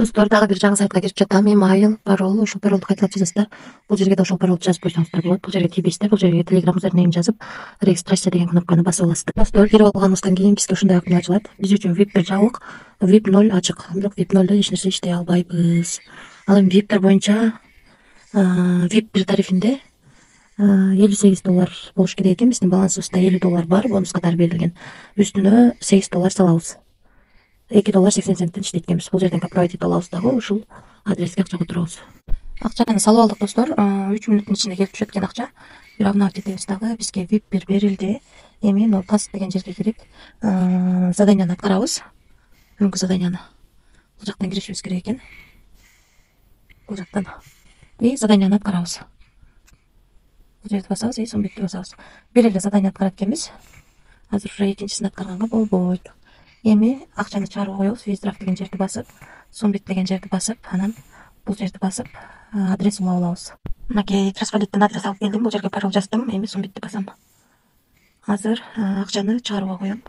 Достор, дагы бир жаңы сайтка кирип жатам. Email, пароль, ошол паролду кайталап жазасыздар. Бул жерге да ошол паролду жазып койсоңуздар болот. Бул жерге тийбейсиздер. Бул жерге Telegram username жазып, регистрация деген кнопканы басып аласыздар. Достор, кирип алганыбыздан кийин бизге ушундай акым ачылат. Биз үчүн VIP 1 жабык, VIP 0 ачык. Бирок VIP 0да эч нерсе иштей албайбыз. Ал эми VIP боюнча VIP 1 тарифинде $58 болуш керек экен. Биздин балансыбызда $50 бар, бонус катары берилген. Үстүнө $8 салабыз. $2.80 иштейт экенбиз. Бул жерден поправить эте алабыз дагы, ушул адреске акча которобуз. Акчаны салып алдык достор. 3 мүнөттүн ичинде келип түшөт экен акча. Бир обновить этебиз дагы. Бизге VIP 1 берилди. Эми мына таст деген жерге кирип, заданияны аткарабыз. Бүгүнкү заданияны. Бул жактан киришибиз керек экен. Бул жактан. И заданияны аткарабыз. Бул жерди басабыз и сумбитти басабыз. Бир эле задание аткарат экенбиз. Азыр уже экинчисин аткарганга болбойт. Эми акчаны чыгарып коебуз. Withdraw деген жерди басып, сумбит деген жерди басып, анан бул жерди басып, адрес улап алабыз. Мынакей трансфалиттен адрес алып келдим. Бул жерге пароль жаздым. Эми сумбитти басам. Азыр акчаны чыгарып коем.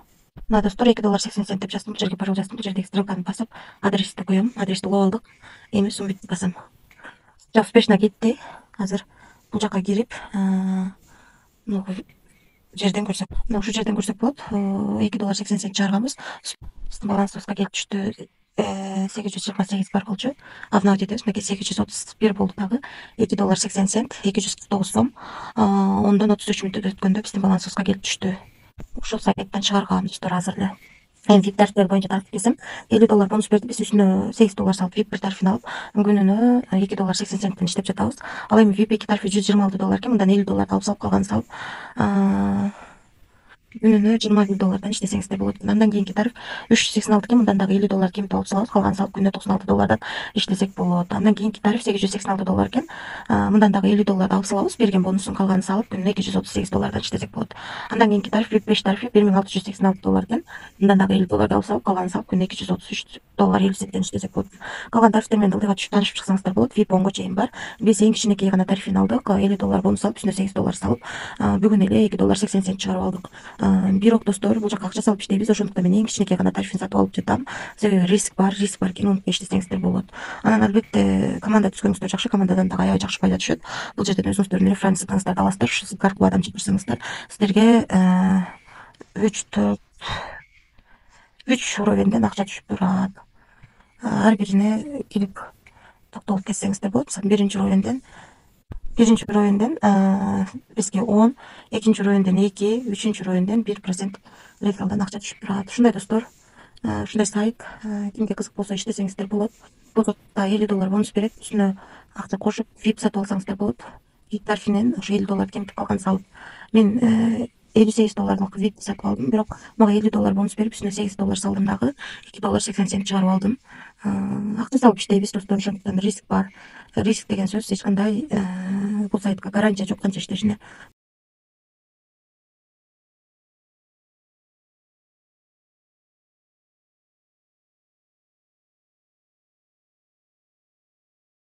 Мына достор $2.80 деп жаздым. Бул жерге пароль жаздым. Бул жердеги стрелканы басып, адрести коем. Адрести улап алдык. Эми сумбитти басам. Успешно кетти. Азыр бул жака кирип, жерден көрсөк, ушу жерден көрсөк болот. $2.80 чыгарганбыз. Биздин балансыбызга келип түштү. 828 бар болчу. Обновить этебиз. Мынакей 831 болду дагы. $2.80, 249 сом. Ондон 33 мүнөт өткөндө биздин балансыбызга келип түштү. Ушул сайттан чыгарган достор азыр эле. Эми VIP тарифтер боюнча тартып келсем, $50 бонус берди. Биз үстүнө $8 салып VIP 1 тарифин алып, күнүнө $2.80 иштеп жатабыз. Ал эми VIP 2 тарифи $126 экен. Мындан $50 алып салып, калганын салып, күнүнө $21 иштесеңиздер болот. Андан кийинки тариф $386 экен. Мындан дагы $50 кемите алып салабыз, калганын салып күнүнө $96 иштесек болот. Андан кийинки тариф $886 экен. Мындан дагы $50 алып салабыз, берген бонусун калганын салып күнүнө $238 иштесек болот. Андан кийинки тариф VIP 5 тарифи $1686 экен. Мындан дагы $50 алып салып, калганын салып күнүнө $233.50 иштесек болот. Калган тарифтер менен ылдыйга түшүп таанышып чыксаңыздар болот. VIP 10го чейин бар. Биз эң кичинекей гана тарифин алдык. $50 бонус алып, үстүнө $8 салып, бүгүн эле $2.80 чыгарып алдык. Бирок достор, бул жака акча салып иштейбиз. Ошондуктан мен эң кичинекей гана тарифин сатып алып жатам. Себеби риск бар экен, унутпай иштесеңиздер болот. Анан албетте команда түзгөнүңүздөр жакшы, командадан дагы аябай жакшы пайда түшөт. Бул жерден өзүңүздөрдүн референсиңиздерди аласыздар. Ушу сызга аркылуу адам чакырсаңыздар, сиздерге 3 уровенден акча түшүп турат. Ар бирине кирип токтолуп кетсеңиздер болот. Мисалы, биринчи уровенден бизге 10, экинчи уровенден 2, үчүнчү уровенден 1% рефералдан акча түшүп турат. Ушундай достор, ушундай сайт, кимге кызык болсо иштесеңиздер болот. Бул жакта $50 бонус берет. Үстүнө акча кошуп VIP сатып алсаңыздар болот. VIP тарифинен ошо $50 кемитип калганын салып, мен $58 VIP сатып алдым. Бирок мага $50 бонус берип, үстүнө $8 салдым дагы. $2.80 чыгарып алдым. Акча салып иштейбиз достор, ошондуктан риск бар. Риск деген сөз эч кандай бул сайтка гарантия жок канча иштешине.